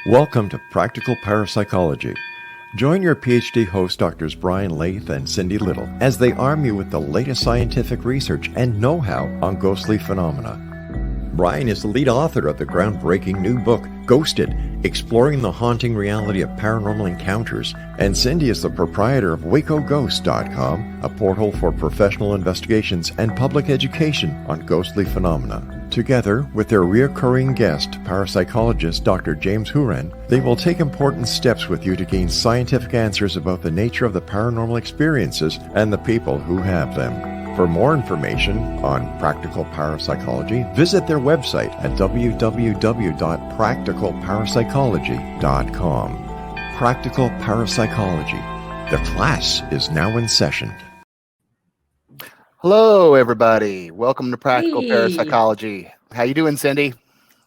Welcome to Practical Parapsychology. Join your PhD host Drs. Brian Laythe and Cindy Little as they arm you with the latest scientific research and know-how on ghostly phenomena. Brian is the lead author of the groundbreaking new book, Ghosted, Exploring the Haunting Reality of Paranormal Encounters, and Cindy is the proprietor of WacoGhost.com, a portal for professional investigations and public education on ghostly phenomena. Together, with their recurring guest, parapsychologist Dr. James Huren, they will take important steps with you to gain scientific answers about the nature of the paranormal experiences and the people who have them. For more information on practical parapsychology, visit their website at www.practicalparapsychology.com. Practical Parapsychology. The class is now in session. Hello, everybody. Welcome to Practical Hey. Parapsychology. How you doing, Cindy?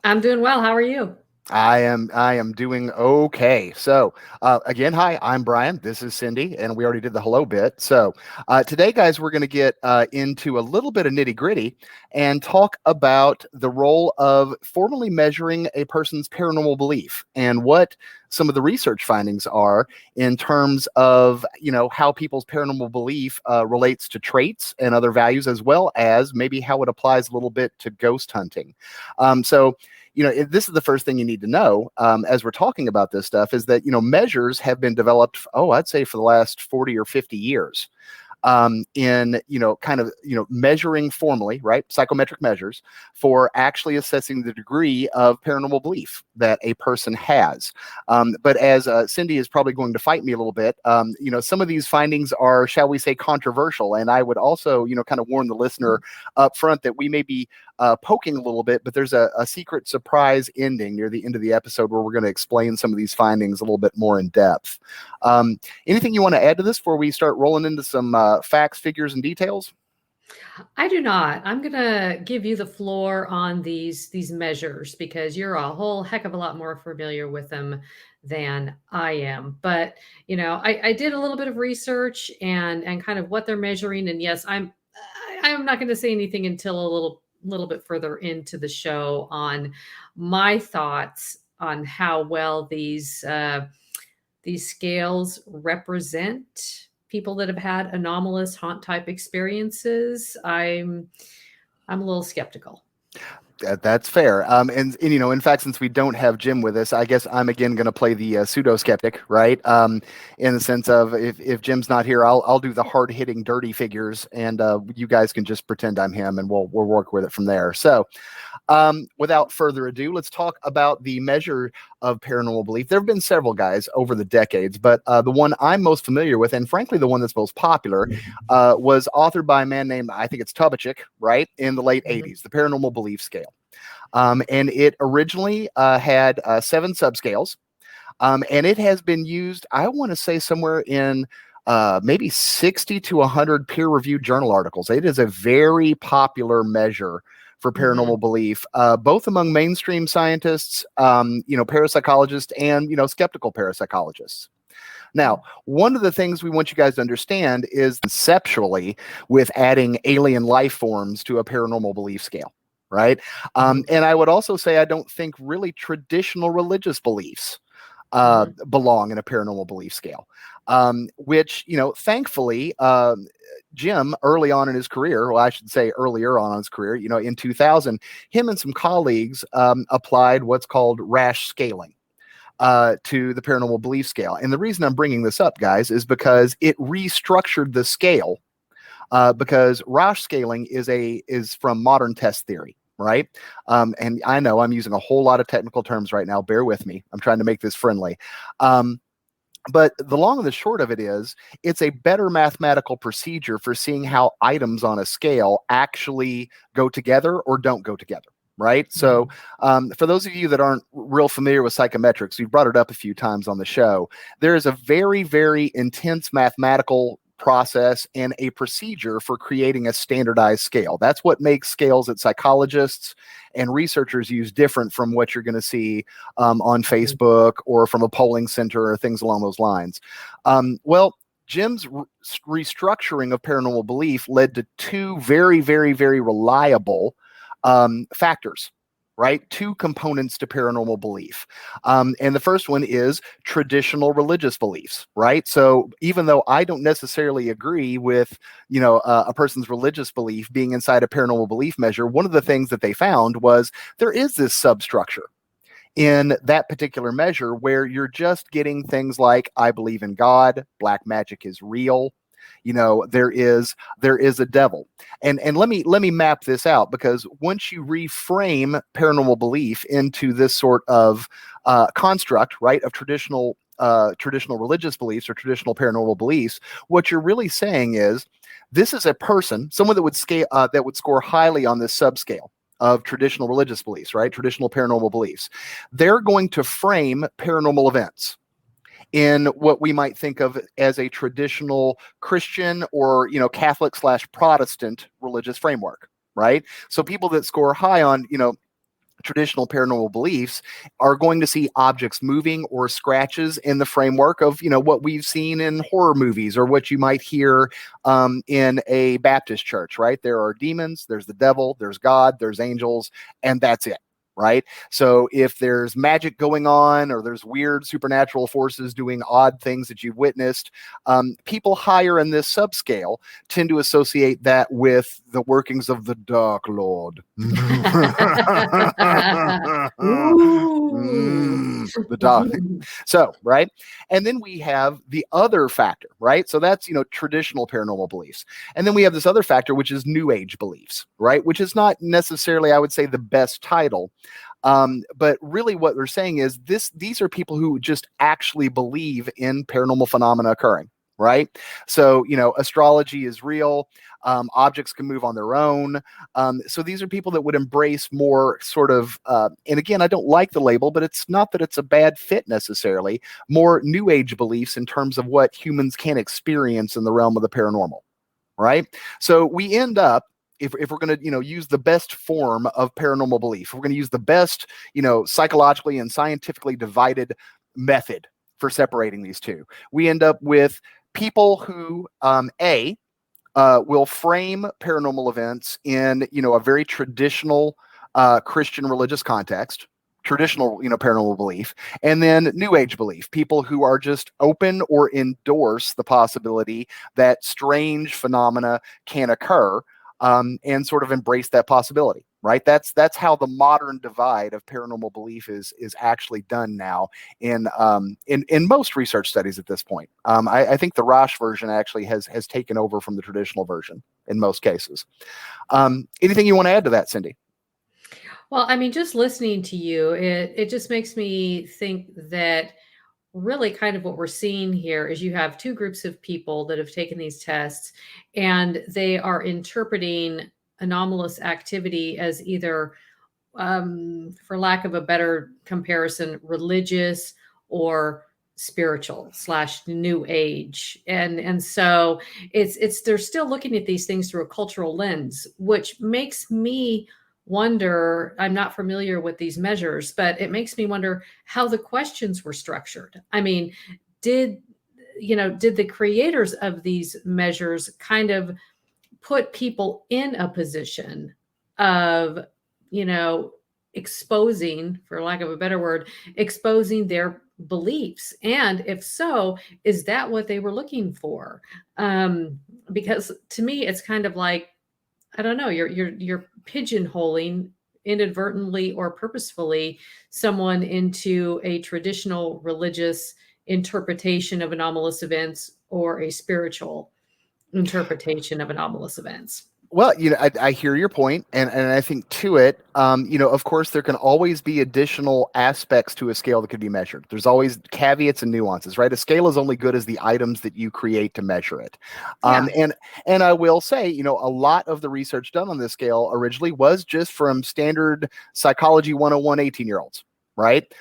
I'm doing well. How are you? I am doing okay. So again, hi, I'm Brian. This is Cindy, and we already did the hello bit. So today, guys, we're going to get into a little bit of nitty gritty and talk about the role of formally measuring a person's paranormal belief and what some of the research findings are in terms of, how people's paranormal belief relates to traits and other values, as well as maybe how it applies a little bit to ghost hunting. This is the first thing you need to know as we're talking about this stuff is that, measures have been developed, I'd say for the last 40 or 50 years in measuring formally, right, psychometric measures for actually assessing the degree of paranormal belief that a person has. But as Cindy is probably going to fight me a little bit, some of these findings are, shall we say, controversial. And I would also, kind of warn the listener up front that we may be poking a little bit, but there's a secret surprise ending near the end of the episode where we're going to explain some of these findings a little bit more in depth. Anything you want to add to this before we start rolling into some facts, figures, and details? I do not. I'm going to give you the floor on these measures because you're a whole heck of a lot more familiar with them than I am. But, I did a little bit of research and kind of what they're measuring. And yes, I'm not going to say anything until a little bit further into the show on my thoughts on how well these scales represent people that have had anomalous haunt type experiences. I'm a little skeptical. That's fair. And in fact, since we don't have Jim with us, I guess I'm again going to play the pseudo skeptic, right? In the sense of if Jim's not here, I'll do the hard hitting, dirty figures, and you guys can just pretend I'm him, and we'll work with it from there. So, without further ado, let's talk about the measure of paranormal belief. There have been several guys over the decades, but the one I'm most familiar with, and frankly the one that's most popular, was authored by a man named, I think it's Tubachik, right, in the late 80s, the Paranormal Belief Scale. And it originally had 7 subscales, and it has been used, I want to say, somewhere in maybe 60 to 100 peer-reviewed journal articles. It is a very popular measure for paranormal belief, both among mainstream scientists, parapsychologists, and, skeptical parapsychologists. Now, one of the things we want you guys to understand is conceptually with adding alien life forms to a paranormal belief scale. Right. And I would also say I don't think really traditional religious beliefs belong in a paranormal belief scale, which, thankfully, Jim, early on in his career, well, I should say earlier on in his career, in 2000, him and some colleagues applied what's called rash scaling to the paranormal belief scale. And the reason I'm bringing this up, guys, is because it restructured the scale because rash scaling is from modern test theory. Right. And I know I'm using a whole lot of technical terms right now. Bear with me. I'm trying to make this friendly. But the long and the short of it is it's a better mathematical procedure for seeing how items on a scale actually go together or don't go together. Right. So for those of you that aren't real familiar with psychometrics, we've brought it up a few times on the show. There is a very, very intense mathematical process and a procedure for creating a standardized scale. That's what makes scales that psychologists and researchers use different from what you're going to see on Facebook or from a polling center or things along those lines. Jim's restructuring of paranormal belief led to 2 very, very, very reliable factors right? Two components to paranormal belief. And the first one is traditional religious beliefs, right? So even though I don't necessarily agree with, a person's religious belief being inside a paranormal belief measure, one of the things that they found was there is this substructure in that particular measure where you're just getting things like, I believe in God, black magic is real. There is a devil. And let me map this out, because once you reframe paranormal belief into this sort of construct, right, of traditional religious beliefs or traditional paranormal beliefs, what you're really saying is this is a person, someone that would score highly on this subscale of traditional religious beliefs, right? Traditional paranormal beliefs. They're going to frame paranormal events in what we might think of as a traditional Christian or, Catholic/Protestant religious framework, right? So people that score high on, traditional paranormal beliefs are going to see objects moving or scratches in the framework of, what we've seen in horror movies or what you might hear in a Baptist church, right? There are demons, there's the devil, there's God, there's angels, and that's it. Right. So if there's magic going on or there's weird supernatural forces doing odd things that you've witnessed, people higher in this subscale tend to associate that with the workings of the Dark Lord. The dark. So, right. And then we have the other factor, right? So that's, traditional paranormal beliefs. And then we have this other factor, which is New Age beliefs, right? Which is not necessarily, I would say, the best title. But really what they're saying is these are people who just actually believe in paranormal phenomena occurring, right? So, astrology is real. Objects can move on their own. So these are people that would embrace more sort of, and again, I don't like the label, but it's not that it's a bad fit necessarily, more New Age beliefs in terms of what humans can experience in the realm of the paranormal, right? So we end up, if we're going to use the best form of paranormal belief, we're going to use the best psychologically and scientifically divided method for separating these two, we end up with people who will frame paranormal events in a very traditional Christian religious context, traditional paranormal belief, and then New Age belief, people who are just open or endorse the possibility that strange phenomena can occur, and sort of embrace that possibility, right? That's how the modern divide of paranormal belief is actually done now in most research studies at this point. I think the Roche version actually has taken over from the traditional version in most cases. Anything you want to add to that, Cindy? Well, I mean, just listening to you, it just makes me think that really kind of what we're seeing here is you have two groups of people that have taken these tests, and they are interpreting anomalous activity as either, for lack of a better comparison, religious or spiritual / new age. And so it's they're still looking at these things through a cultural lens, which makes me wonder. I'm not familiar with these measures, but it makes me wonder how the questions were structured. I mean, did the creators of these measures kind of put people in a position of, exposing, for lack of a better word, exposing their beliefs? And if so, is that what they were looking for? Because to me, it's kind of like, I don't know, you're pigeonholing inadvertently or purposefully someone into a traditional religious interpretation of anomalous events or a spiritual interpretation of anomalous events. Well, I hear your point, and I think to it, of course, there can always be additional aspects to a scale that could be measured. There's always caveats and nuances, right? A scale is only good as the items that you create to measure it. Yeah. And I will say, a lot of the research done on this scale originally was just from standard psychology 101 18-year-olds. Right.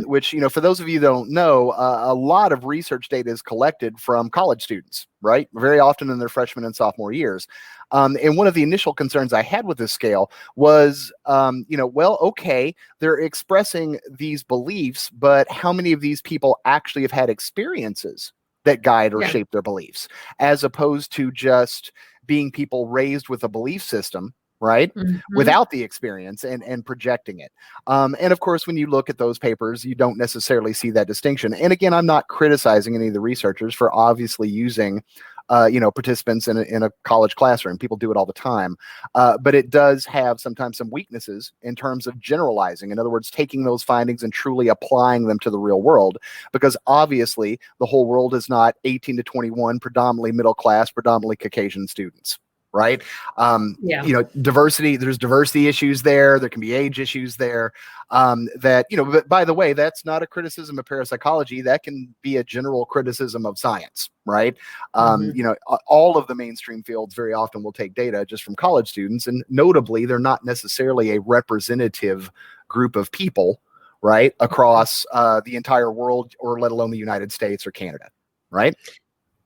Which, for those of you that don't know, a lot of research data is collected from college students, right? Very often in their freshman and sophomore years. And one of the initial concerns I had with this scale was, okay, they're expressing these beliefs, but how many of these people actually have had experiences that guide or Yeah. shape their beliefs, as opposed to just being people raised with a belief system, right? Mm-hmm. Without the experience and projecting it. And of course, when you look at those papers, you don't necessarily see that distinction. And again, I'm not criticizing any of the researchers for obviously using participants in a college classroom. People do it all the time. But it does have sometimes some weaknesses in terms of generalizing. In other words, taking those findings and truly applying them to the real world, because obviously the whole world is not 18 to 21, predominantly middle class, predominantly Caucasian students. Right. Diversity, there's diversity issues there. There can be age issues there. But by the way, that's not a criticism of parapsychology. That can be a general criticism of science. Right. All of the mainstream fields very often will take data just from college students. And notably, they're not necessarily a representative group of people, right, across the entire world, or let alone the United States or Canada. Right.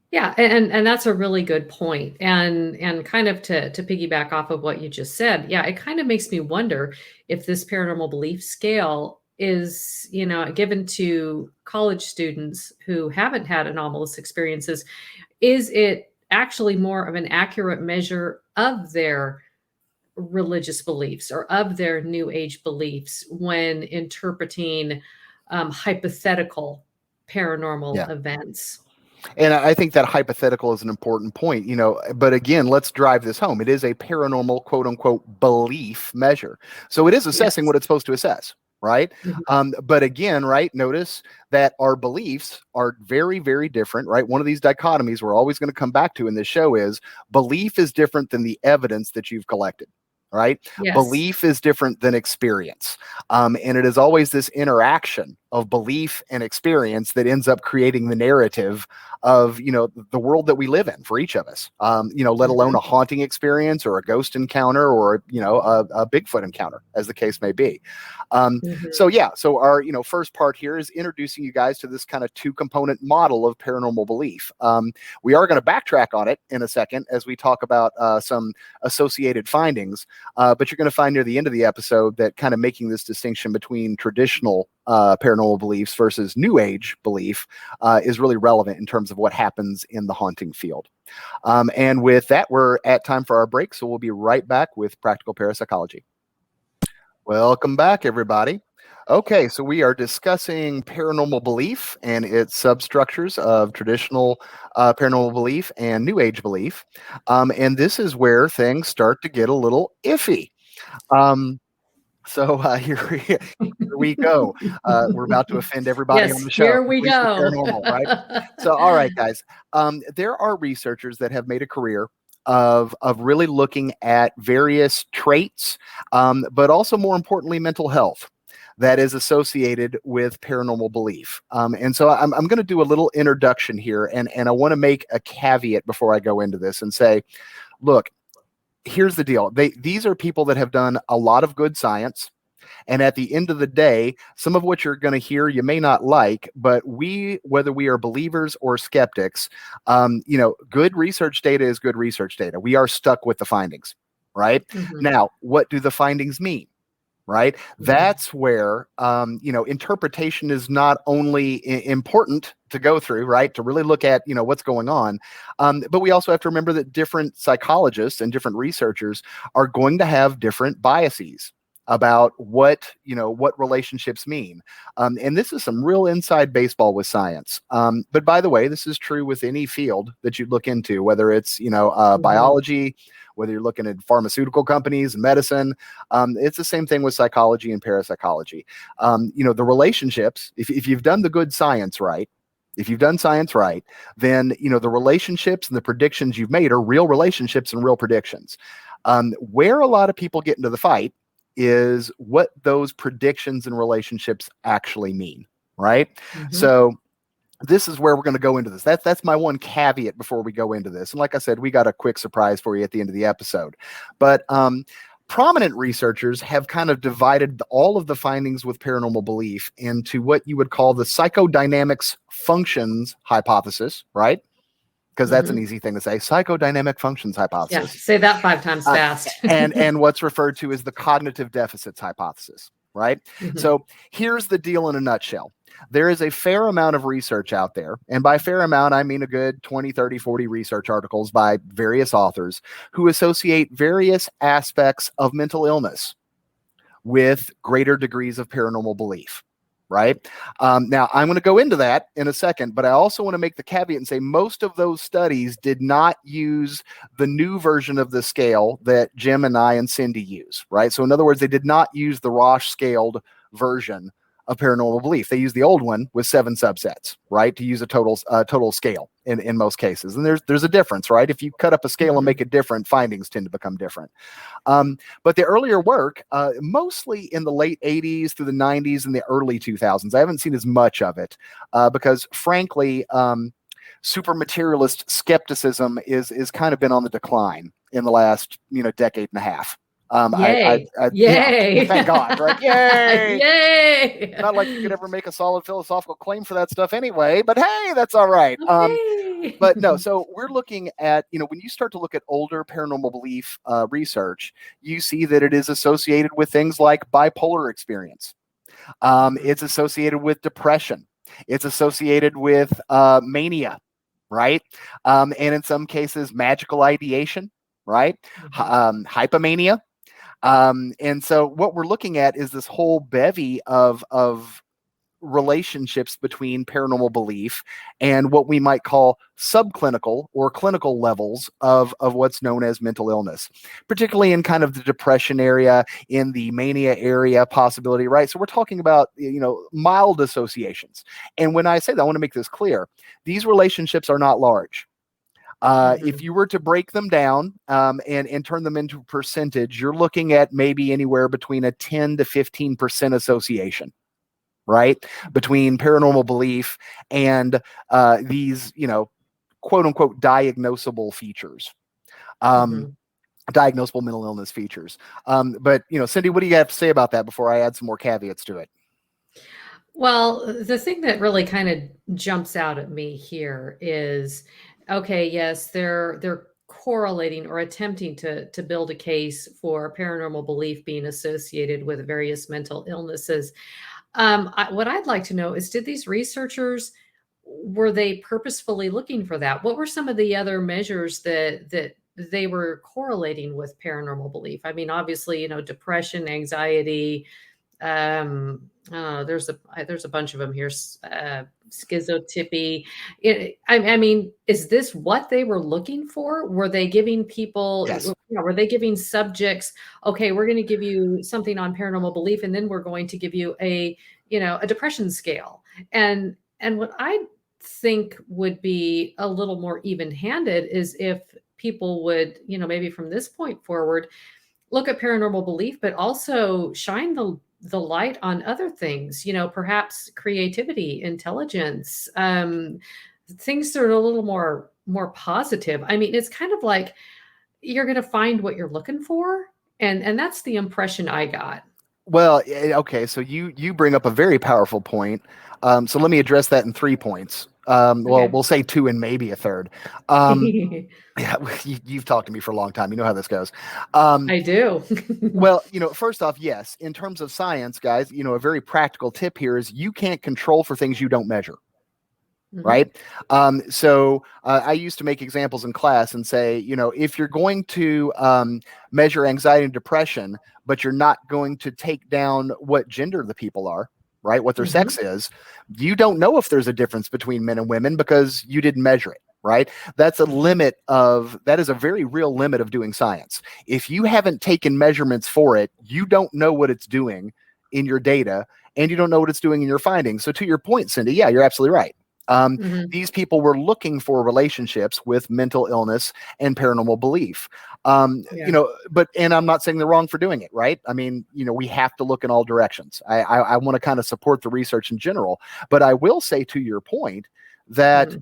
Yeah, and that's a really good point. And kind of to piggyback off of what you just said, yeah, it kind of makes me wonder if this paranormal belief scale is, given to college students who haven't had anomalous experiences, is it actually more of an accurate measure of their religious beliefs or of their new age beliefs when interpreting hypothetical paranormal events? And I think that hypothetical is an important point, but again, let's drive this home. It is a paranormal, quote unquote, belief measure. So it is assessing what it's supposed to assess, right? Mm-hmm. But again, right, notice that our beliefs are very, very different, right? One of these dichotomies we're always going to come back to in this show is belief is different than the evidence that you've collected. Right? Yes. Belief is different than experience. And it is always this interaction of belief and experience that ends up creating the narrative of, the world that we live in for each of us, let alone a haunting experience or a ghost encounter or, a Bigfoot encounter, as the case may be. So our, first part here is introducing you guys to this kind of 2-component model of paranormal belief. We are going to backtrack on it in a second as we talk about some associated findings. But you're going to find near the end of the episode that kind of making this distinction between traditional paranormal beliefs versus new age belief is really relevant in terms of what happens in the haunting field. And with that, we're at time for our break. So we'll be right back with Practical Parapsychology. Welcome back, everybody. Okay, so we are discussing paranormal belief and its substructures of traditional paranormal belief and new age belief. And this is where things start to get a little iffy. So here we go. We're about to offend everybody on the show. Here we go. Paranormal, right? So, all right, guys. There are researchers that have made a career of really looking at various traits, but also more importantly, mental health that is associated with paranormal belief. And so I'm going to do a little introduction here, and I want to make a caveat before I go into this and say, look, here's the deal. These are people that have done a lot of good science. And at the end of the day, some of what you're going to hear you may not like, but whether we are believers or skeptics, good research data is good research data. We are stuck with the findings, right? Mm-hmm. Now, what do the findings mean? Right? Mm-hmm. That's where, interpretation is not only important to go through, right? To really look at, what's going on. But we also have to remember that different psychologists and different researchers are going to have different biases about what relationships mean. And this is some real inside baseball with science. But by the way, this is true with any field that you look into, whether it's, biology, whether you're looking at pharmaceutical companies and medicine. It's the same thing with psychology and parapsychology. The relationships, if you've done the good science right, if you've done science right, then, the relationships and the predictions you've made are real relationships and real predictions. Where a lot of people get into the fight is what those predictions and relationships actually mean, right? Mm-hmm. So this is where we're going to go into this. That's my one caveat before we go into this. And like I said, we got a quick surprise for you at the end of the episode. But prominent researchers have kind of divided all of the findings with paranormal belief into what you would call the psychodynamics functions hypothesis, right? Because that's an easy thing to say. Psychodynamic functions hypothesis. Yeah, say that 5 times fast. and what's referred to as the cognitive deficits hypothesis, right? Mm-hmm. So here's the deal in a nutshell. there is a fair amount of research out there. And by fair amount, I mean a good 20, 30, 40 research articles by various authors who associate various aspects of mental illness with greater degrees of paranormal belief. Right. Now, I'm going to go into that in a second, but I also want to make the caveat and say most of those studies did not use the new version of the scale that Jim and I and Cindy use. Right. So in other words, they did not use the Roche scaled version of paranormal belief. They use the old one with 7 subsets, right, to use a total scale in most cases. And there's a difference, right? If you cut up a scale and make it different, findings tend to become different. But the earlier work, mostly in the late 80s through the 90s and the early 2000s, I haven't seen as much of it because, frankly, super materialist skepticism is kind of been on the decline in the last decade and a half. Yay! Yay! Yeah, thank God, right? Yay! Yay! Not like you could ever make a solid philosophical claim for that stuff anyway, but hey, that's all right. Okay. But no, so we're looking at, when you start to look at older paranormal belief research, you see that it is associated with things like bipolar experience. It's associated with depression. It's associated with mania, right? And in some cases, magical ideation, right? Hypomania. And so what we're looking at is this whole bevy of relationships between paranormal belief and what we might call subclinical or clinical levels of what's known as mental illness, particularly in kind of the depression area, in the mania area possibility, right? So we're talking about, mild associations. And when I say that, I want to make this clear. These relationships are not large. If you were to break them down and turn them into percentage, you're looking at maybe anywhere between a 10 to 15% association, right, between paranormal belief and these, quote unquote, diagnosable features, diagnosable mental illness features. But, Cindy, what do you have to say about that before I add some more caveats to it? Well, the thing that really kind of jumps out at me here is, okay, yes, they're correlating or attempting to build a case for paranormal belief being associated with various mental illnesses. What I'd like to know is, did these researchers, were they purposefully looking for that? What were some of the other measures that they were correlating with paranormal belief? I mean, obviously, depression, anxiety, there's a bunch of them here. Schizotypy. I mean, is this what they were looking for? Were they giving people, Yes. were they giving subjects, okay, we're going to give you something on paranormal belief, and then we're going to give you a depression scale. And what I think would be a little more even-handed is if people would, maybe from this point forward, look at paranormal belief, but also shine the light on other things, perhaps creativity, intelligence, things that are a little more positive. I mean, it's kind of like you're going to find what you're looking for. And that's the impression I got. Well, okay. So you bring up a very powerful point. So let me address that in 3 points. Well, Okay. we'll say 2 and maybe a third. Yeah, you've talked to me for a long time. You know how this goes. I do. Well, first off, yes, in terms of science, guys, a very practical tip here is you can't control for things you don't measure. Right. So I used to make examples in class and say, if you're going to measure anxiety and depression, but you're not going to take down what gender the people are, right, what their sex is, you don't know if there's a difference between men and women because you didn't measure it. Right. That's a limit that is a very real limit of doing science. If you haven't taken measurements for it, you don't know what it's doing in your data and you don't know what it's doing in your findings. So to your point, Cindy, yeah, you're absolutely right. These people were looking for relationships with mental illness and paranormal belief. But I'm not saying they're wrong for doing it, right? I mean, we have to look in all directions. I want to kind of support the research in general, but I will say to your point that,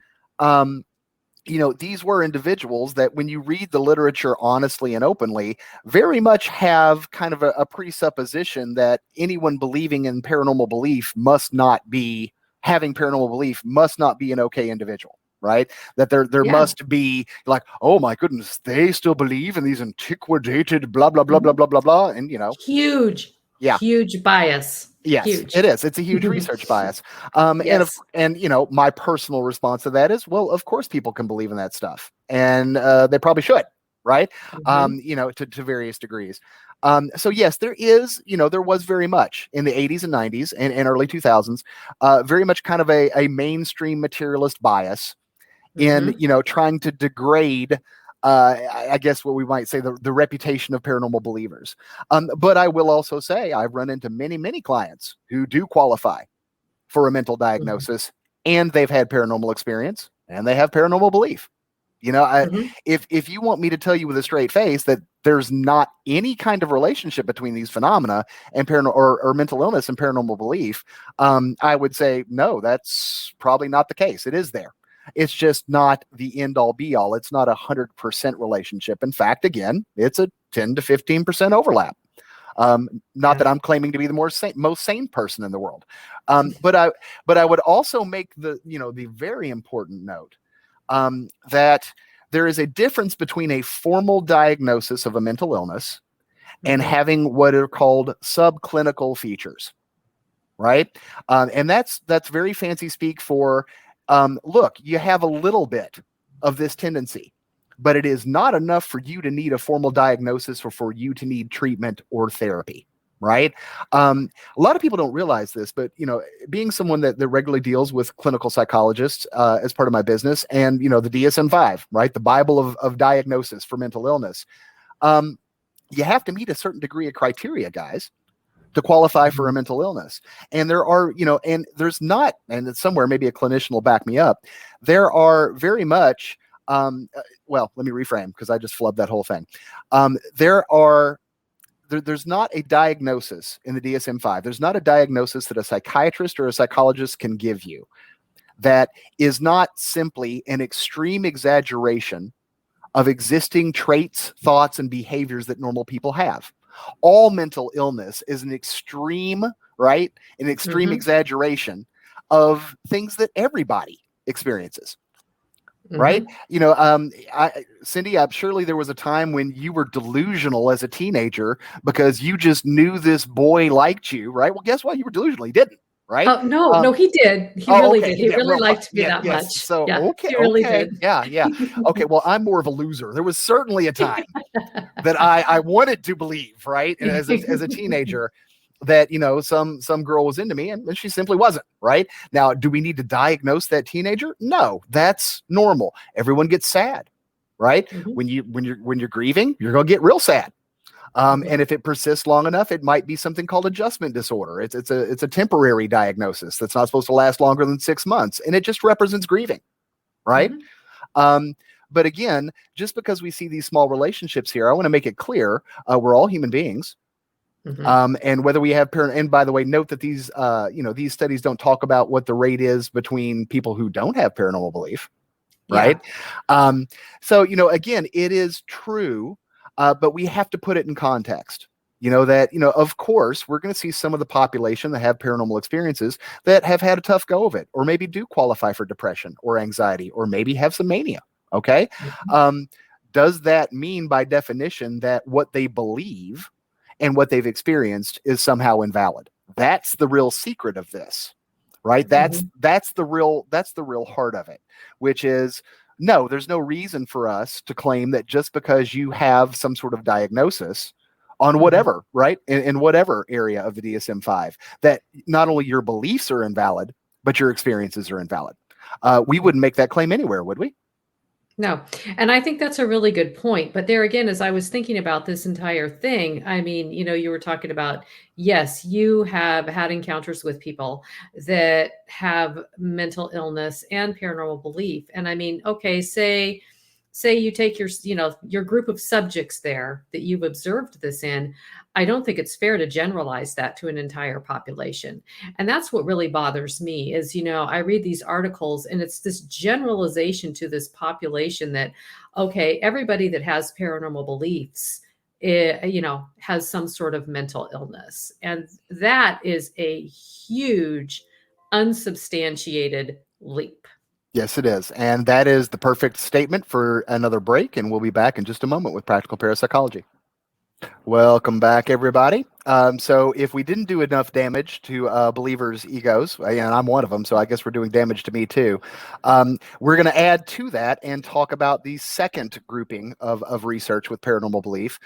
these were individuals that when you read the literature honestly and openly, very much have kind of a presupposition that anyone believing in paranormal belief having paranormal belief must not be an okay individual, right? That there must be like, oh my goodness, they still believe in these antiquated blah, blah, blah, blah, blah, blah, blah. And, huge bias. Yes, Huge. it is. It's a huge research bias. Yes. And my personal response to that is, well, of course people can believe in that stuff, and they probably should, right? Mhm. To various degrees. So yes, there was very much in the 80s and 90s and early 2000s, very much kind of a mainstream materialist bias in, Mhm. trying to degrade, I guess what we might say, the reputation of paranormal believers. But I will also say I've run into many, many clients who do qualify for a mental Mhm. diagnosis, and they've had paranormal experience and they have paranormal belief. Mhm. If you want me to tell you with a straight face that there's not any kind of relationship between these phenomena and or mental illness and paranormal belief, I would say no, that's probably not the case. It is there. It's just not the end all be all. It's not 100% relationship. In fact, again, it's a 10 to 15% overlap. Not that Yeah. I'm claiming to be the most sane person in the world, but I would also make the very important note, that there is a difference between a formal diagnosis of a mental illness and Mhm. having what are called subclinical features, right? And that's very fancy speak for, look, you have a little bit of this tendency, but it is not enough for you to need a formal diagnosis or for you to need treatment or therapy. Right. A lot of people don't realize this, but being someone that regularly deals with clinical psychologists as part of my business, and the DSM-5, right, the Bible of diagnosis for mental illness, um, you have to meet a certain degree of criteria, guys, to qualify for a Mhm. mental illness. And there are, and there's not, and it's somewhere, maybe a clinician will back me up. There are very much, well, let me reframe because I just flubbed that whole thing. There's not a diagnosis in the DSM-5. There's not a diagnosis that a psychiatrist or a psychologist can give you that is not simply an extreme exaggeration of existing traits, thoughts, and behaviors that normal people have. All mental illness is an extreme, right? An extreme Mhm. exaggeration of things that everybody experiences, right? Mhm. Cindy, surely there was a time when you were delusional as a teenager because you just knew this boy liked you, right? Well, guess what? You were delusional. He didn't, right? Oh, no, Um, no, he did. He Oh, really okay. did. He He did. really Well, liked me yeah, that yes. much. So, Yeah, okay, he really okay. did. Yeah, yeah. Okay. Well, I'm more of a loser. There was certainly a time that I wanted to believe, right? And as a teenager, that some girl was into me, and she simply wasn't, right? Now, do we need to diagnose that teenager? No, that's normal. Everyone gets sad, right? Mhm. When you're grieving, you're gonna get real sad. And Mhm. if it persists long enough, it might be something called adjustment disorder. It's a temporary diagnosis that's not supposed to last longer than 6 months, and it just represents grieving, right? Mhm. Um, but again, just because we see these small relationships here, I want to make it clear, we're all human beings. Mhm. And whether we have and by the way, note that these studies don't talk about what the rate is between people who don't have paranormal belief, right? Yeah. Um, so, again, it is true, but we have to put it in context. That, of course, we're going to see some of the population that have paranormal experiences that have had a tough go of it, or maybe do qualify for depression or anxiety, or maybe have some mania. Okay. Mhm. Um, does that mean by definition that what they believe and what they've experienced is somehow invalid? That's the real secret of this, right? that's Mhm. that's the real that's the real heart of it, which is, no, there's no reason for us to claim that just because you have some sort of diagnosis on Mhm. whatever, right, in whatever area of the DSM-5, that not only your beliefs are invalid, but your experiences are invalid. We Mhm. wouldn't make that claim anywhere, would we? No, and I think that's a really good point, but there again, as I was thinking about this entire thing, I mean, you were talking about, yes, you have had encounters with people that have mental illness and paranormal belief, and I mean, okay, say you take your group of subjects there that you've observed this in. I don't think it's fair to generalize that to an entire population. And that's what really bothers me is, I read these articles and it's this generalization to this population that, okay, everybody that has paranormal beliefs, has some sort of mental illness. And that is a huge, unsubstantiated leap. Yes, it is. And that is the perfect statement for another break, and we'll be back in just a moment with practical parapsychology. Welcome back, everybody. So if we didn't do enough damage to believers' egos, and I'm one of them, so I guess we're doing damage to me too, we're going to add to that and talk about the second grouping of research with paranormal belief,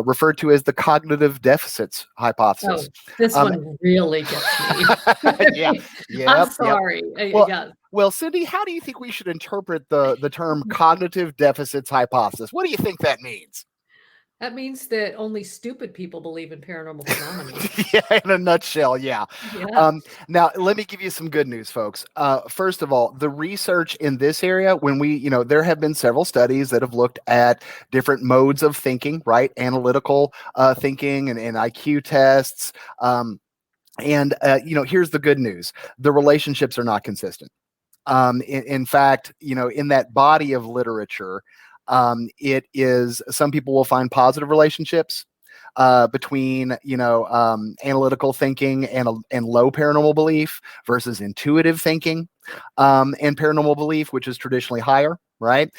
referred to as the cognitive deficits hypothesis. Oh, this one really gets me. Yeah, I'm yep, yep. sorry. Well, Yeah. well, Cindy, how do you think we should interpret the term cognitive deficits hypothesis? What do you think that means? That means that only stupid people believe in paranormal phenomena. Yeah, in a nutshell, yeah. Yeah. Now, let me give you some good news, folks. First of all, the research in this area, there have been several studies that have looked at different modes of thinking, right? Analytical thinking and IQ tests. Here's the good news: the relationships are not consistent. In fact, in that body of literature, it is some people will find positive relationships between analytical thinking and low paranormal belief versus intuitive thinking and paranormal belief, which is traditionally higher. Right.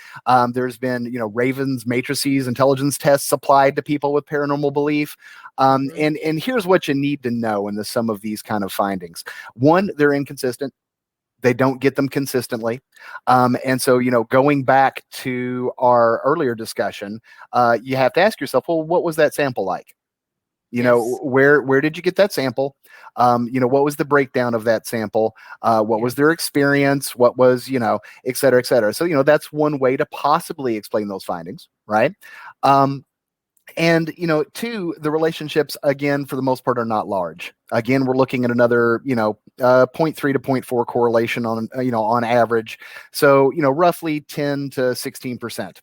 There's been, Ravens, matrices, intelligence tests applied to people with paranormal belief. Mhm. And here's what you need to know in the sum of these kind of findings. One, they're inconsistent. They don't get them consistently. And so, going back to our earlier discussion, you have to ask yourself, well, what was that sample like? Yes. Where did you get that sample? What was the breakdown of that sample? What Yeah. was their experience? What was, et cetera, et cetera. So, that's one way to possibly explain those findings, right? And two, the relationships again for the most part are not large. Again, we're looking at another 0.3 to 0.4 correlation on average. So roughly 10 to 16%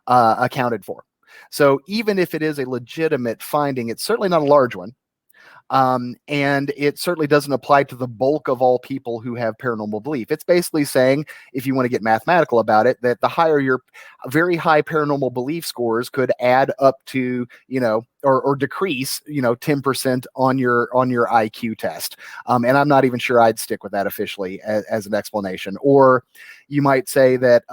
accounted for. So even if it is a legitimate finding, it's certainly not a large one. And it certainly doesn't apply to the bulk of all people who have paranormal belief. It's basically saying, if you want to get mathematical about it, that the higher your very high paranormal belief scores could add up to, or decrease, 10% on your IQ test. And I'm not even sure I'd stick with that officially as an explanation. Or you might say that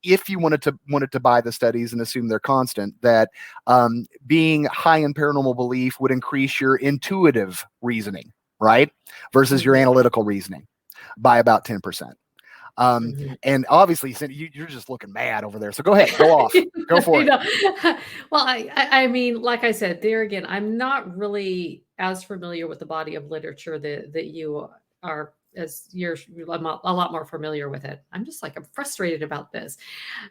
if you wanted to buy the studies and assume they're constant, that being high in paranormal belief would increase your intuitive reasoning, right, versus your Mhm. analytical reasoning by about 10%. Mhm. And obviously, Cindy, you're just looking mad over there. So go ahead, go off, go for You it. know, well, I mean, like I said, there again, I'm not really as familiar with the body of literature that you are, as a lot more familiar with it. I'm just like, I'm frustrated about this.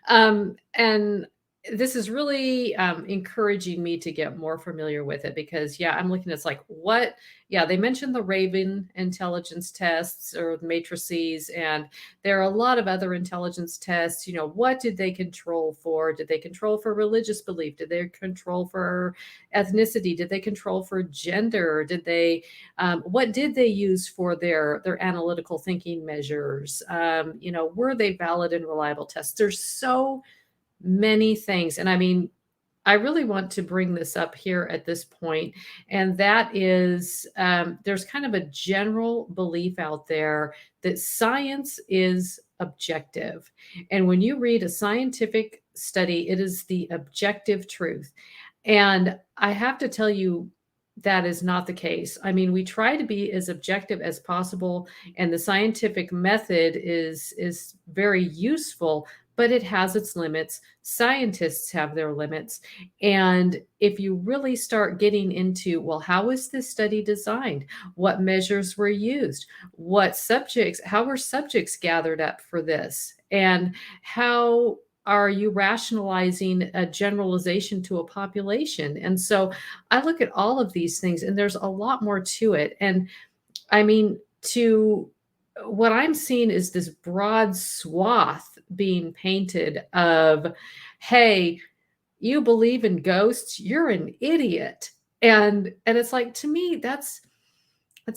And this is really encouraging me to get more familiar with it because, yeah, I'm looking at it's like, what? Yeah, they mentioned the Raven intelligence tests or the matrices, and there are a lot of other intelligence tests. What did they control for? Did they control for religious belief? Did they control for ethnicity? Did they control for gender? What did they use for their analytical thinking measures? Were they valid and reliable tests? There's so many things. And I mean, I really want to bring this up here at this point, and that is there's kind of a general belief out there that science is objective. And when you read a scientific study, it is the objective truth. And I have to tell you, that is not the case. I mean, we try to be as objective as possible, and the scientific method is very useful, but it has its limits. Scientists have their limits. And if you really start getting into, well, how is this study designed? What measures were used? How were subjects gathered up for this? And how are you rationalizing a generalization to a population? And so I look at all of these things, and there's a lot more to it. And I mean, to what I'm seeing is this broad swath being painted of, hey, you believe in ghosts, you're an idiot. And it's like, to me, that's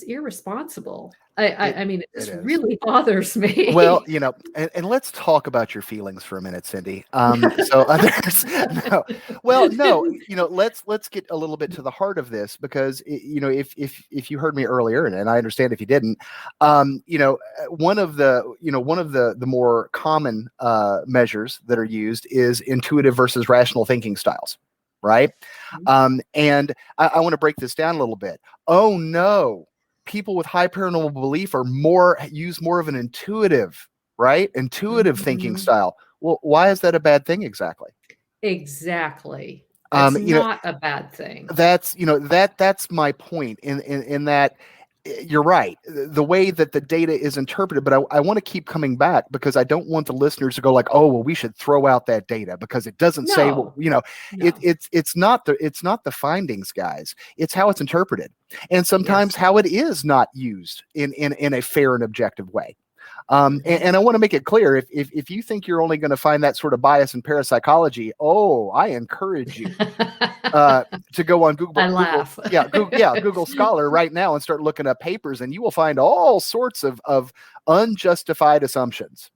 irresponsible. It I mean, it this is. really bothers Well, me. and let's talk about your feelings for a minute, Cindy. So others, no, well, no, let's get a little bit to the heart of this because if you heard me earlier, and I understand if you didn't, one of the more common measures that are used is intuitive versus rational thinking styles. right? Mhm. And I want to break this down a little bit. Oh no, people with high paranormal belief use more of an intuitive, right? Intuitive thinking Mhm. style. Well, why is that a bad thing exactly? Exactly. It's You know, not a bad thing. that's my point in that you're right. The way that the data is interpreted, but I want to keep coming back because I don't want the listeners to go like, oh, well, we should throw out that data because it doesn't say what, No, no. it's not the findings, guys. It's how it's interpreted. And sometimes Yes. how it is not used in a fair and objective way. Mhm. And I want to make it clear if you think you're only going to find that sort of bias in parapsychology, oh, I encourage you uh, to go on I laugh. Google Scholar right now and start looking up papers, and you will find all sorts of unjustified assumptions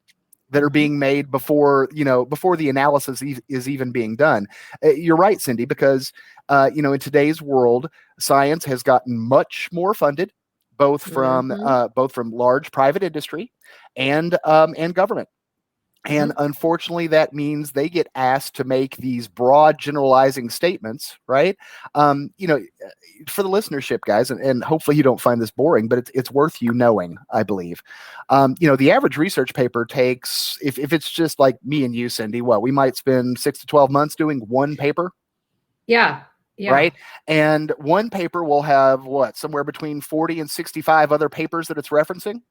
that are Mhm. being made before the analysis is even being done. You're right, Cindy, because in today's world, science has gotten much more funded, Mhm. both from large private industry and government. And Mhm. unfortunately, that means they get asked to make these broad generalizing statements, right? For the listenership, guys, and hopefully you don't find this boring, but it's worth you knowing, I believe. The average research paper takes, if it's just like me and you, Cindy, we might spend 6 to 12 months doing one paper, Yeah. Yeah. right? And one paper will have somewhere between 40 and 65 other papers that it's referencing,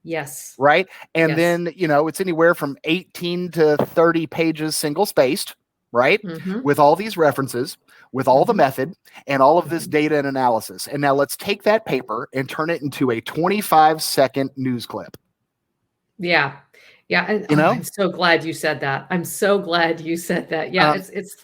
Yes. right? And Yes. then, it's anywhere from 18 to 30 pages single spaced, right? Mhm. With all these references, with all the Mhm. method and all of this Mhm. data and analysis. And now let's take that paper and turn it into a 25-second news clip, Yeah. Yeah, and you know? I'm so glad you said that. I'm so glad you said that. Yeah, Um, it's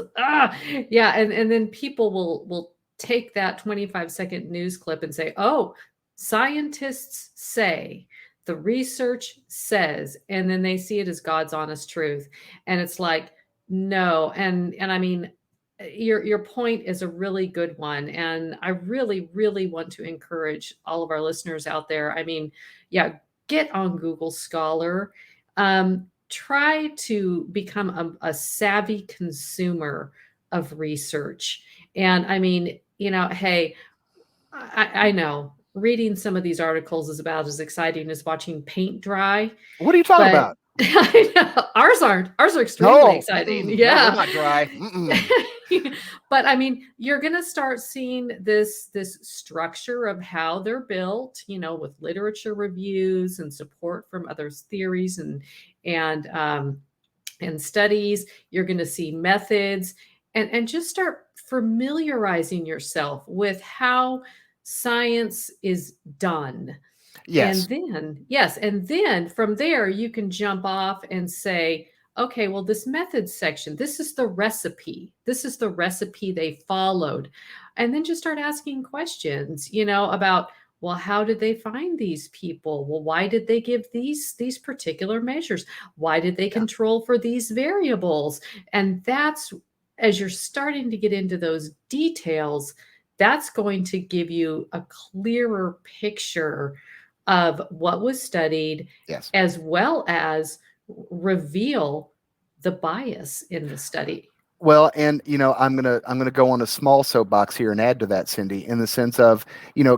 yeah, and then people will take that 25-second news clip and say, "Oh, scientists say, the research says," and then they see it as God's honest truth. And it's like, no, and I mean, your point is a really good one, and I really, really want to encourage all of our listeners out there. I mean, yeah, get on Google Scholar. Try to become a savvy consumer of research. And I mean, hey, I know reading some of these articles is about as exciting as watching paint dry, what are you talking but about? I know ours aren't. Ours are extremely No, exciting. no, they're Yeah. not dry. Mm-mm. But I mean, you're going to start seeing this structure of how they're built, with literature reviews and support from others' theories and and studies. You're going to see methods and just start familiarizing yourself with how science is done. And Yes, then, yes, and then from there, you can jump off and say, okay, well, this methods section, this is the recipe. This is the recipe they followed. And then just start asking questions, about, well, how did they find these people? Well, why did they give these particular measures? Why did they yeah, control for these variables? And that's as you're starting to get into those details, that's going to give you a clearer picture of what was studied, yes. as well as reveal the bias in the study. Well, and I'm gonna go on a small soapbox here and add to that, Cindy, in the sense of,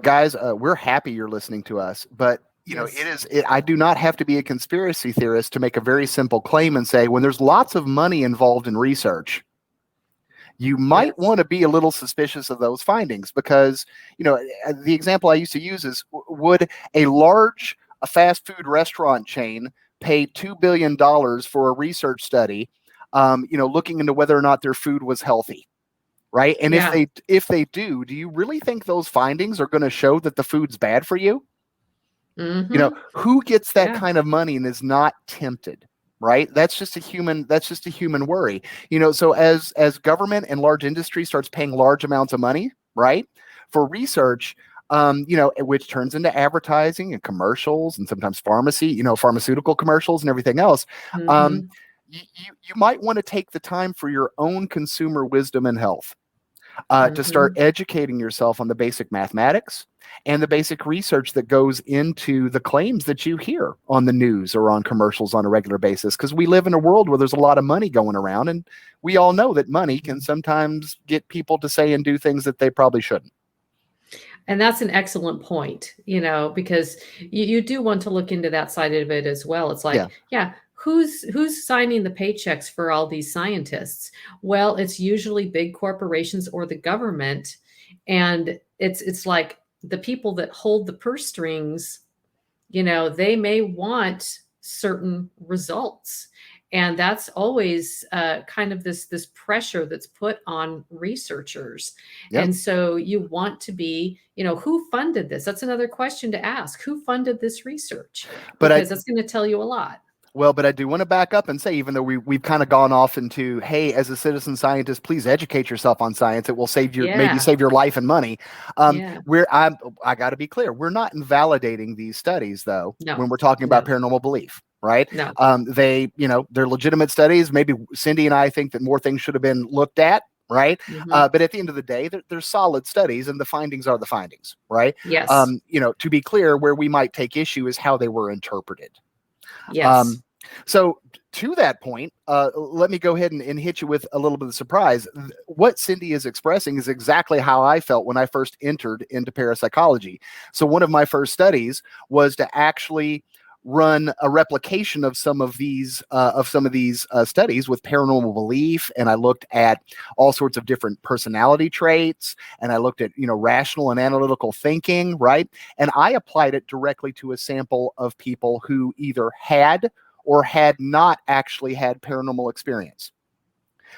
guys, we're happy you're listening to us, but Yes. I do not have to be a conspiracy theorist to make a very simple claim and say when there's lots of money involved in research, you might Yes. want to be a little suspicious of those findings because the example I used to use is would a fast food restaurant chain pay $2 billion for a research study, looking into whether or not their food was healthy, right? And if Yeah. they do you really think those findings are going to show that the food's bad for you? Mhm. Who gets that Yeah. kind of money and is not tempted, right? That's just a human worry. So as government and large industry starts paying large amounts of money, right, for research, which turns into advertising and commercials and sometimes pharmaceutical commercials and everything else. um, Mhm. you might want to take the time for your own consumer wisdom and health, to start Mhm. educating yourself on the basic mathematics and the basic research that goes into the claims that you hear on the news or on commercials on a regular basis. Because we live in a world where there's a lot of money going around, and we all know that money can sometimes get people to say and do things that they probably shouldn't. And that's an excellent point, because you do want to look into that side of it as well. It's like, yeah, who's signing the paychecks for all these scientists? Well, it's usually big corporations or the government. And it's like the people that hold the purse strings, they may want certain results. And that's always kind of this pressure that's put on researchers. Yep. And so you want to be, who funded this? That's another question to ask. Who funded this research? Because that's going to tell you a lot. Well, but I do want to back up and say, even though we've kind of gone off into, hey, as a citizen scientist, please educate yourself on science. It will save your maybe save your life and money. I got to be clear. We're not invalidating these studies, though, when we're talking about paranormal belief, right? No. They're legitimate studies. Maybe Cindy and I think that more things should have been looked at. Right. But at the end of the day, they're solid studies, and the findings are the findings. Right. Yes. To be clear, where we might take issue is how they were interpreted. Yes. So to that point, let me go ahead and hit you with a little bit of surprise. What Cindy is expressing is exactly how I felt when I first entered into parapsychology. So one of my first studies was to actually run a replication of some of these studies with paranormal belief, and I looked at all sorts of different personality traits, and I looked at rational and analytical thinking, right? And I applied it directly to a sample of people who either had or had not actually had paranormal experience.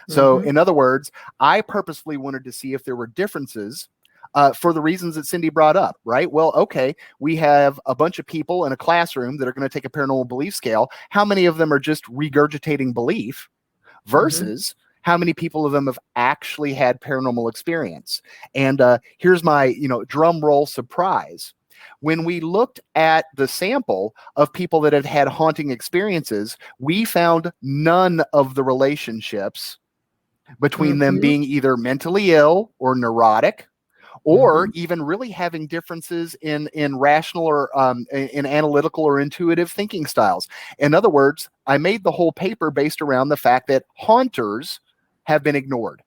So in other words, I purposefully wanted to see if there were differences for the reasons that Cindy brought up, right? Well, okay, we have a bunch of people in a classroom that are going to take a paranormal belief scale. How many of them are just regurgitating belief versus how many people of them have actually had paranormal experience? And here's my, drum roll surprise. When we looked at the sample of people that had had haunting experiences, we found none of the relationships between them being either mentally ill or neurotic, or even really having differences in rational or in analytical or intuitive thinking styles. In other words, I made the whole paper based around the fact that haunters have been ignored.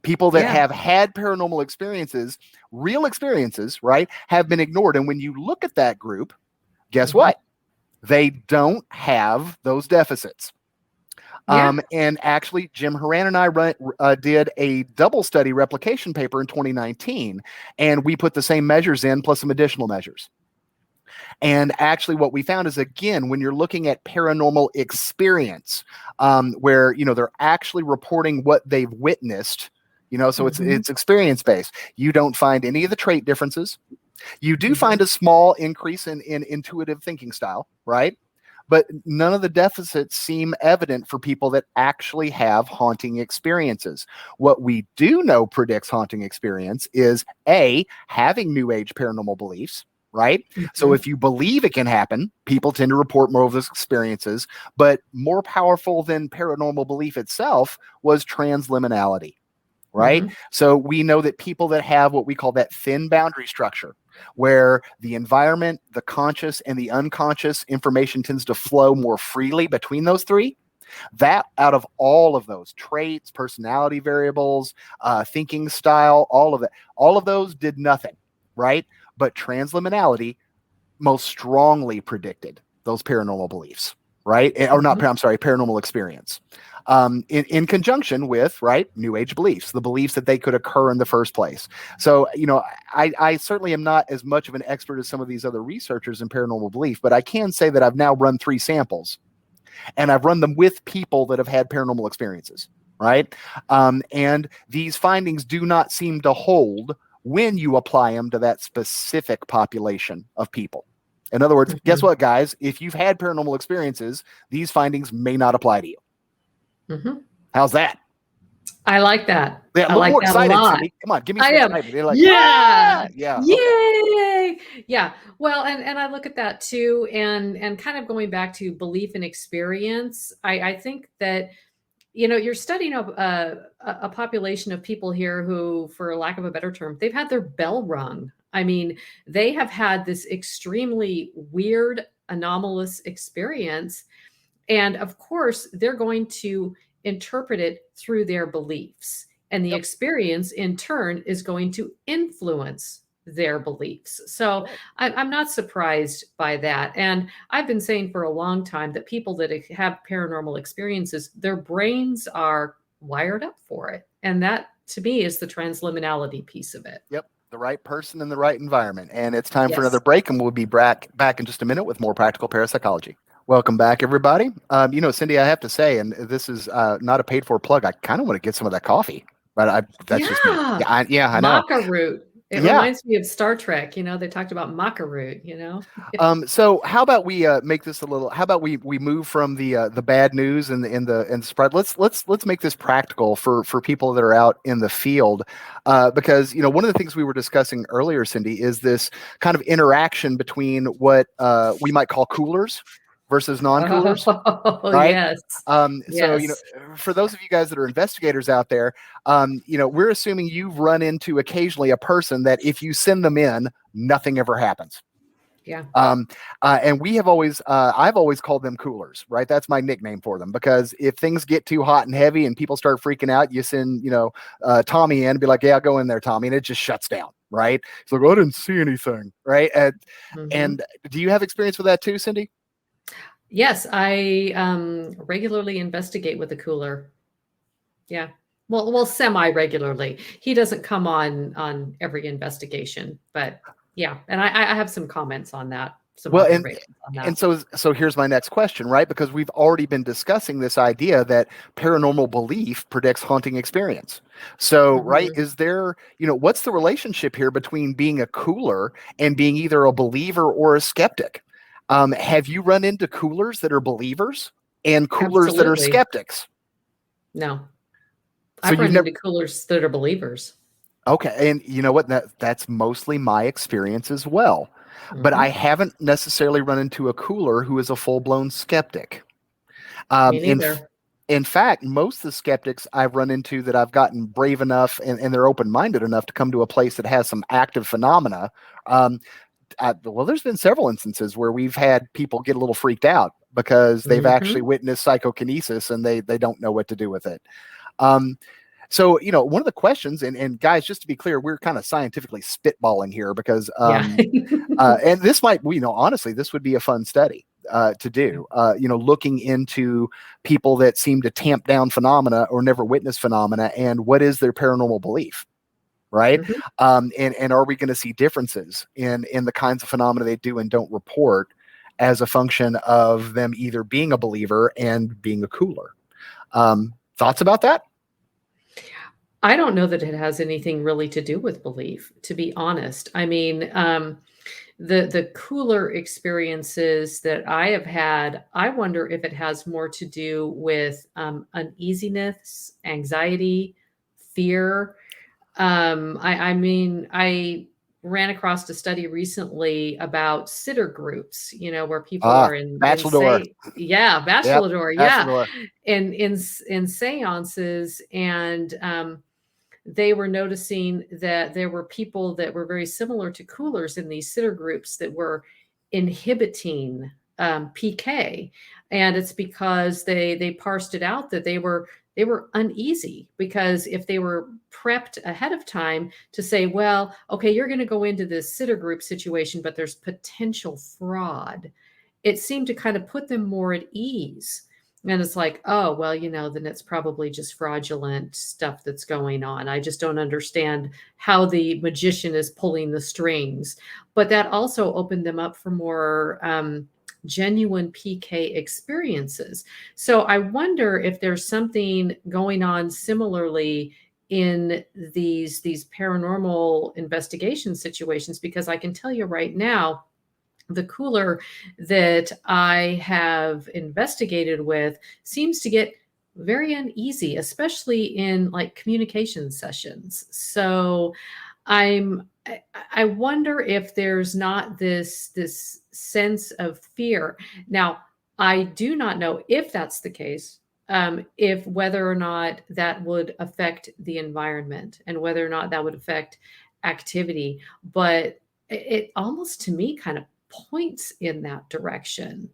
People that have had paranormal experiences, real experiences, right, have been ignored. And when you look at that group, guess what? They don't have those deficits. And actually, Jim Horan and I did a double study replication paper in 2019, and we put the same measures in plus some additional measures. And actually what we found is, again, when you're looking at paranormal experience, where, they're actually reporting what they've witnessed, so it's experience-based. You don't find any of the trait differences. You do find a small increase in intuitive thinking style, right? But none of the deficits seem evident for people that actually have haunting experiences. What we do know predicts haunting experience is having new age paranormal beliefs, right? So if you believe it can happen, people tend to report more of those experiences. But more powerful than paranormal belief itself was transliminality, right? So we know that people that have what we call that thin boundary structure, where the environment, the conscious, and the unconscious information tends to flow more freely between those three, that out of all of those traits, personality variables, thinking style, all of those did nothing, right? But transliminality most strongly predicted those paranormal beliefs, right? Or not, I'm sorry, paranormal experience. In conjunction with, right, new age beliefs, the beliefs that they could occur in the first place. So, I certainly am not as much of an expert as some of these other researchers in paranormal belief, but I can say that I've now run 3 samples, and I've run them with people that have had paranormal experiences, right? And these findings do not seem to hold when you apply them to that specific population of people. In other words, guess what, guys? If you've had paranormal experiences, these findings may not apply to you. How's that? I like that. Yeah, I like more that excited, a lot. Cindy. Come on, give me some excitement. They're like, yeah, yeah, yay, yeah. Well, and I look at that too, and kind of going back to belief and experience. I think that you're studying a population of people here who, for lack of a better term, they've had their bell rung. I mean, they have had this extremely weird, anomalous experience. And of course, they're going to interpret it through their beliefs. And the Yep. experience, in turn, is going to influence their beliefs. So I'm not surprised by that. And I've been saying for a long time that people that have paranormal experiences, their brains are wired up for it. And that, to me, is the transliminality piece of it. Yep. The right person in the right environment. And it's time for Yes. another break, and we'll be back in just a minute with more practical parapsychology. Welcome back, everybody. Cindy, I have to say, and this is not a paid for plug, I kind of want to get some of that coffee, but that's just me. Yeah, I know. Maca root. It reminds me of Star Trek. They talked about maca root, So how about we make this a little? How about we move from the bad news and the spread? Let's make this practical for people that are out in the field, because one of the things we were discussing earlier, Cindy, is this kind of interaction between what we might call coolers versus non-coolers. Oh, right? yes. So, Yes. for those of you guys that are investigators out there, we're assuming you've run into occasionally a person that if you send them in, nothing ever happens. Yeah. And we have always, I've always called them coolers, right? That's my nickname for them, because if things get too hot and heavy and people start freaking out, you send, Tommy in and be like, yeah, I'll go in there, Tommy. And it just shuts down, right? It's like, oh, I didn't see anything, right? And do you have experience with that too, Cindy? Yes, I regularly investigate with a cooler. Yeah. Well, semi-regularly. He doesn't come on every investigation, but yeah. And I have some comments on that. Well, and so here's my next question, right? Because we've already been discussing this idea that paranormal belief predicts haunting experience. So, right, is there, what's the relationship here between being a cooler and being either a believer or a skeptic? Have you run into coolers that are believers and coolers that are skeptics? No. I've run into coolers that are believers. Okay. And you know what? That's mostly my experience as well. But I haven't necessarily run into a cooler who is a full-blown skeptic. Me neither. In fact, most of the skeptics I've run into that I've gotten brave enough and they're open-minded enough to come to a place that has some active phenomena. There's been several instances where we've had people get a little freaked out because they've actually witnessed psychokinesis and they don't know what to do with it. So, one of the questions, and guys, just to be clear, we're kind of scientifically spitballing here because, and this might, honestly, this would be a fun study to do, looking into people that seem to tamp down phenomena or never witness phenomena and what is their paranormal belief. Right. And are we going to see differences in the kinds of phenomena they do and don't report as a function of them either being a believer and being a cooler? Thoughts about that? I don't know that it has anything really to do with belief, to be honest. I mean, the cooler experiences that I have had, I wonder if it has more to do with uneasiness, anxiety, fear. I ran across a study recently about sitter groups, where people are in Bachelor. Bachelor, in seances, and they were noticing that there were people that were very similar to coolers in these sitter groups that were inhibiting PK, and it's because they parsed it out that they were uneasy, because if they were prepped ahead of time to say, well, okay, you're going to go into this sitter group situation, but there's potential fraud, it seemed to kind of put them more at ease. And it's like, oh, well, then it's probably just fraudulent stuff that's going on. I just don't understand how the magician is pulling the strings. But that also opened them up for more genuine PK experiences. So I wonder if there's something going on similarly in these paranormal investigation situations, because I can tell you right now, the cooler that I have investigated with seems to get very uneasy, especially in like communication sessions. So I wonder if there's not this sense of fear. Now, I do not know if that's the case, if whether or not that would affect the environment and whether or not that would affect activity. But it almost to me kind of points in that direction.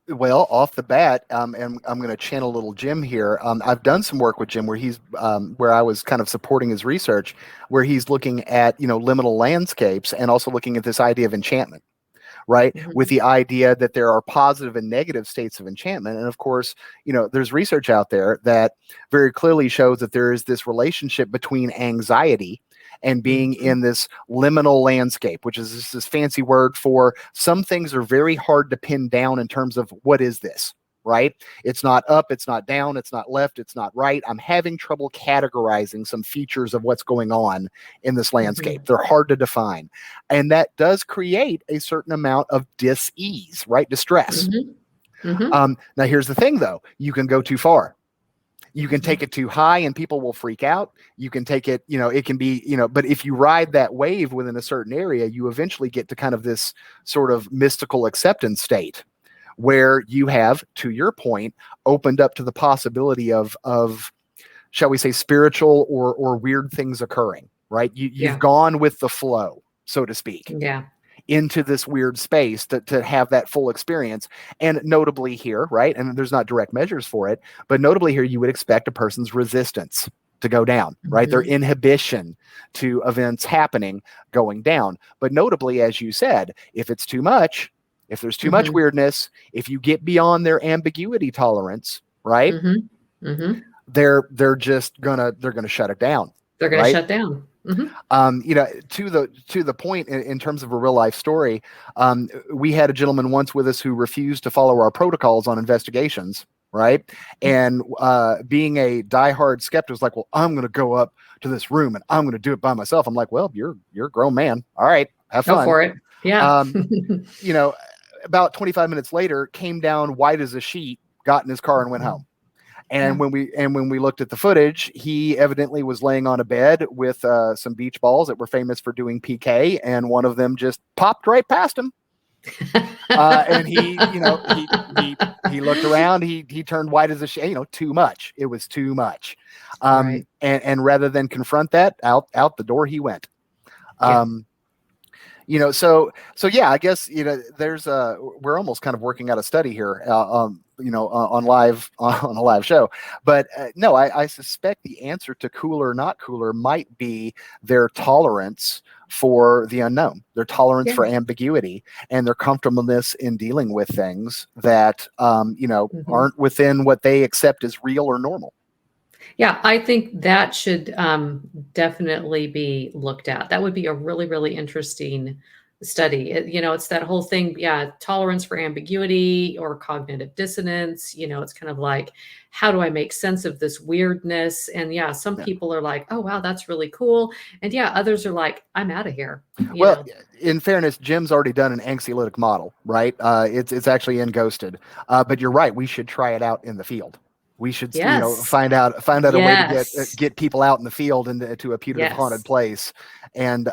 Well, off the bat, and I'm going to channel little Jim here. I've done some work with Jim where I was kind of supporting his research, where he's looking at, liminal landscapes and also looking at this idea of enchantment, right? With the idea that there are positive and negative states of enchantment. And of course, there's research out there that very clearly shows that there is this relationship between anxiety and being in this liminal landscape, which is this fancy word for some things are very hard to pin down in terms of what is this, right? It's not up, it's not down, it's not left, it's not right. I'm having trouble categorizing some features of what's going on in this landscape. They're hard to define. And that does create a certain amount of dis-ease, right? Distress. Now, here's the thing, though. You can go too far. You can take it too high and people will freak out. You can take it, it can be, but if you ride that wave within a certain area, you eventually get to kind of this sort of mystical acceptance state where you have, to your point, opened up to the possibility of shall we say, spiritual or weird things occurring, right? You've gone with the flow, so to speak. Yeah. Into this weird space to have that full experience. And notably here, right? And there's not direct measures for it, but notably here, you would expect a person's resistance to go down, right? Their inhibition to events happening going down. But notably, as you said, if it's too much, if there's too much weirdness, if you get beyond their ambiguity tolerance, right? They're gonna shut it down. They're gonna shut down. To the point in terms of a real life story, we had a gentleman once with us who refused to follow our protocols on investigations, right? And being a diehard skeptic was like, well, I'm going to go up to this room and I'm going to do it by myself. I'm like, well, you're a grown man. All right, have fun. Go for it. Yeah. About 25 minutes later, came down white as a sheet, got in his car and went home. And when we looked at the footage, he evidently was laying on a bed with some beach balls that were famous for doing PK, and one of them just popped right past him. And he looked around. He turned white as a sheet. Too much. It was too much. And rather than confront that, out the door he went. So yeah, I guess there's we're almost kind of working out a study here. On a live show, but no, I suspect the answer to cooler, not cooler might be their tolerance for the unknown, their tolerance for ambiguity, and their comfortableness in dealing with things that aren't within what they accept as real or normal. Yeah, I think that should definitely be looked at. That would be a really, really interesting study. It's that whole thing, tolerance for ambiguity or cognitive dissonance. It's kind of like, how do I make sense of this weirdness? And some people are like, oh, wow, that's really cool. And others are like, I'm out of here. Well, in fairness, Jim's already done an anxiolytic model, right? It's actually in Ghosted. But you're right. We should try it out in the field. We should, find out a way to get people out in the field and to a putative haunted place, and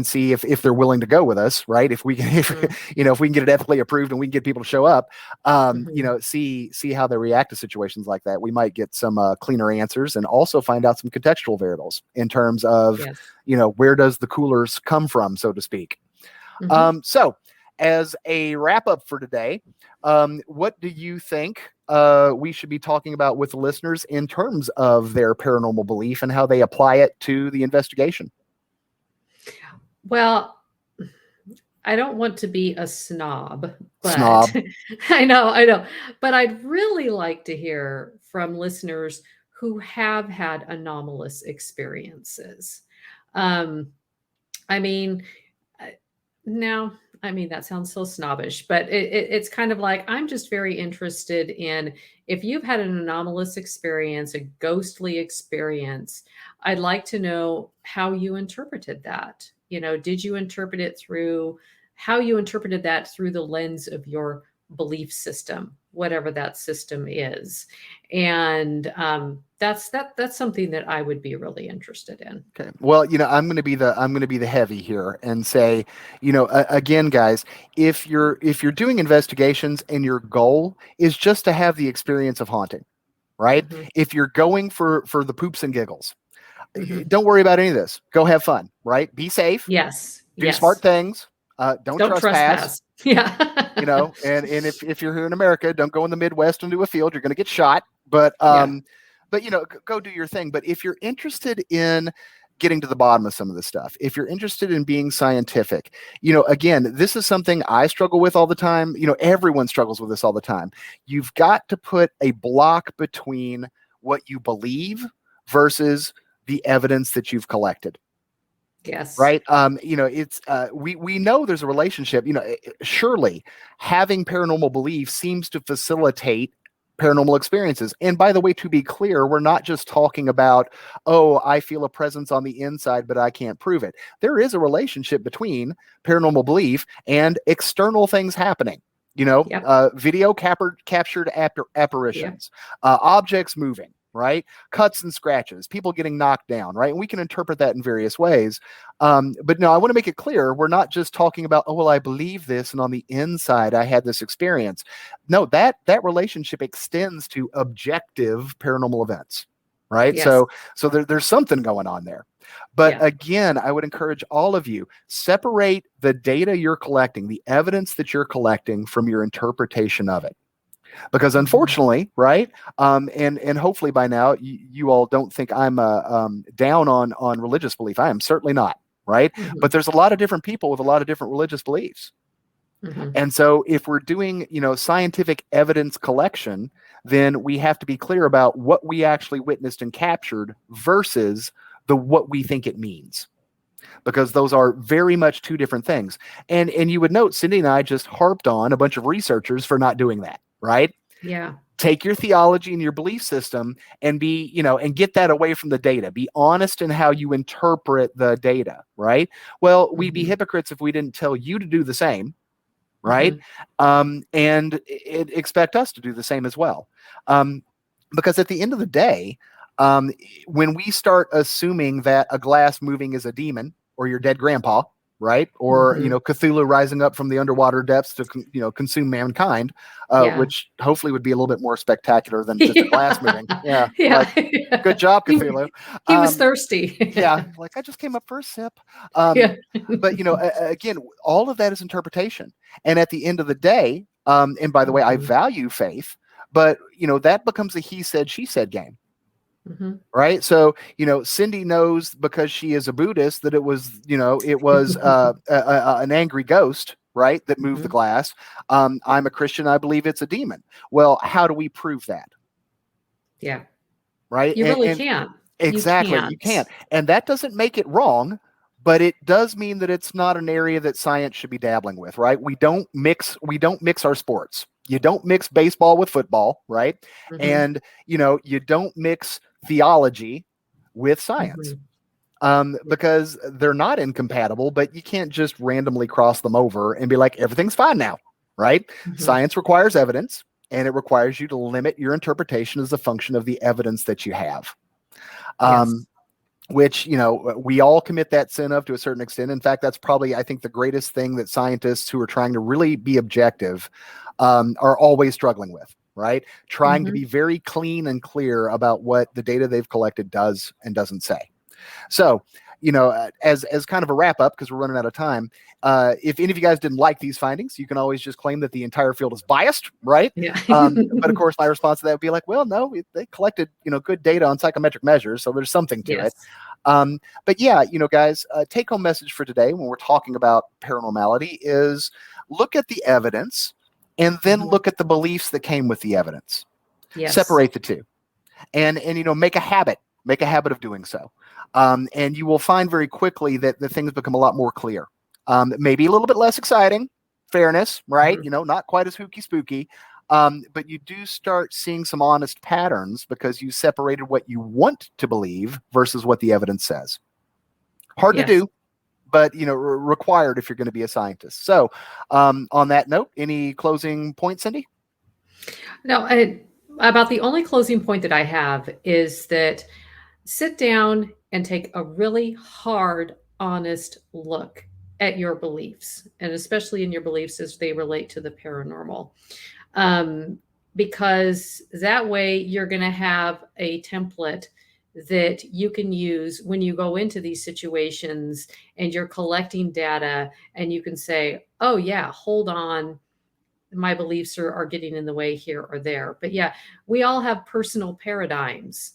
see if they're willing to go with us, right? If we can, if we can get it ethically approved and we can get people to show up, see how they react to situations like that. We might get some cleaner answers, and also find out some contextual variables in terms of, where does the coolers come from, so to speak. So as a wrap up for today, what do you think we should be talking about with the listeners in terms of their paranormal belief and how they apply it to the investigation? Well, I don't want to be a snob, but I know, but I'd really like to hear from listeners who have had anomalous experiences. That sounds so snobbish, but it's kind of like, I'm just very interested in, if you've had an anomalous experience, a ghostly experience, I'd like to know how you interpreted that. Did you interpret it through how you interpreted that through the lens of your belief system, whatever that system is? And that's something that I would be really interested in. Okay. Well, I'm going to be the heavy here and say, again, guys, if you're doing investigations and your goal is just to have the experience of haunting, right? If you're going for the poops and giggles, Mhm. Don't worry about any of this. Go have fun, right? Be safe, Yes. do smart Yes. things, don't Don't trespass. trespass. Yeah. And if you're here in America, don't go in the Midwest into a field. You're going to get shot. Yeah. But go do your thing. But if you're interested in getting to the bottom of some of this stuff, if you're interested in being scientific, again, this is something I struggle with all the time. Everyone struggles with this all the time. You've got to put a block between what you believe versus the evidence that you've collected. Yes. Right. It's we know there's a relationship. Surely having paranormal belief seems to facilitate paranormal experiences. And by the way, to be clear, we're not just talking about, oh, I feel a presence on the inside, but I can't prove it. There is a relationship between paranormal belief and external things happening. Yep. Video captured Yep. apparitions, objects moving, right? Cuts and scratches, people getting knocked down, right? And we can interpret that in various ways. But no, I want to make it clear, we're not just talking about, oh, well, I believe this, and on the inside, I had this experience. No, that relationship extends to objective paranormal events, right? Yes. So there's something going on there. But Yeah. again, I would encourage all of you, separate the data you're collecting, the evidence that you're collecting, from your interpretation of it. Because Mhm. unfortunately, right, and hopefully by now you all don't think I'm down on religious belief. I am certainly not, right? Mhm. But there's a lot of different people with a lot of different religious beliefs. Mhm. And so if we're doing, scientific evidence collection, then we have to be clear about what we actually witnessed and captured versus what we think it means, because those are very much two different things. And you would note Cindy and I just harped on a bunch of researchers for not doing that, right? Yeah. Take your theology and your belief system and and get that away from the data. Be honest in how you interpret the data, right? Well, we'd be Mhm. hypocrites if we didn't tell you to do the same, right? Mhm. And expect us to do the same as well. Because at the end of the day, when we start assuming that a glass moving is a demon or your dead grandpa, right? Or, Mhm. Cthulhu rising up from the underwater depths to, consume mankind, Yeah. which hopefully would be a little bit more spectacular than just a glass moving. Yeah. Yeah. Yeah. Like, good job, He Cthulhu. he was Um, thirsty. yeah. Like, I just came up for a sip. Um, Yeah. but, again, all of that is interpretation. And at the end of the day, and by the way, I Mhm. value faith, but, that becomes a he said, she said game. Mhm. Right. So, Cindy knows because she is a Buddhist that it was an angry ghost, right, that moved the Mhm. glass. I'm a Christian. I believe it's a demon. Well, how do we prove that? Yeah. Right. You really can't. You Exactly, you can't. can't. And that doesn't make it wrong, but it does mean that it's not an area that science should be dabbling with, right? We don't mix our sports. You don't mix baseball with football, right? Mhm. And you don't mix theology with science. Mhm. Yeah. Because they're not incompatible, but you can't just randomly cross them over and be like, everything's fine now, right? Mhm. Science requires evidence, and it requires you to limit your interpretation as a function of the evidence that you have. Yes. Um, which we all commit that sin of to a certain extent. In fact, that's probably, I think, the greatest thing that scientists who are trying to really be objective are always struggling with, right? Trying to Mhm. be very clean and clear about what the data they've collected does and doesn't say. So, as kind of a wrap up, because we're running out of time, if any of you guys didn't like these findings, you can always just claim that the entire field is biased, right? Yeah. But of course, my response to that would be like, well, no, they collected good data on psychometric measures, so there's something to it. Yes. But yeah, guys, take home message for today when we're talking about paranormality is look at the evidence and then Mhm. look at the beliefs that came with the evidence. Yes. Separate the two, and make a habit of doing so, and you will find very quickly that the things become a lot more clear. Maybe a little bit less exciting, fairness, right? Mhm. Not quite as hooky spooky, but you do start seeing some honest patterns because you separated what you want to believe versus what the evidence says. Hard to Yes. do, but required if you're going to be a scientist. So on that note, any closing points, Cindy? No, about the only closing point that I have is that sit down and take a really hard, honest look at your beliefs, and especially in your beliefs as they relate to the paranormal. Um, because that way you're going to have a template that you can use when you go into these situations and you're collecting data, and you can say, oh yeah, hold on, my beliefs are getting in the way here or there. But yeah, we all have personal paradigms.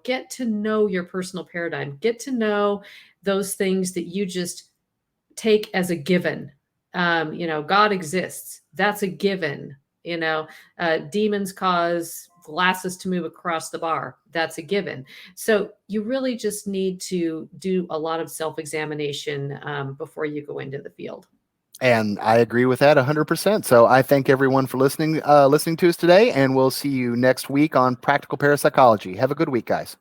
Get to know your personal paradigm, get to know those things that you just take as a given. God exists. That's a given. Demons cause glasses to move across the bar. That's a given. So you really just need to do a lot of self-examination before you go into the field. And I agree with that 100%. So I thank everyone for listening to us today, and we'll see you next week on Practical Parapsychology. Have a good week, guys.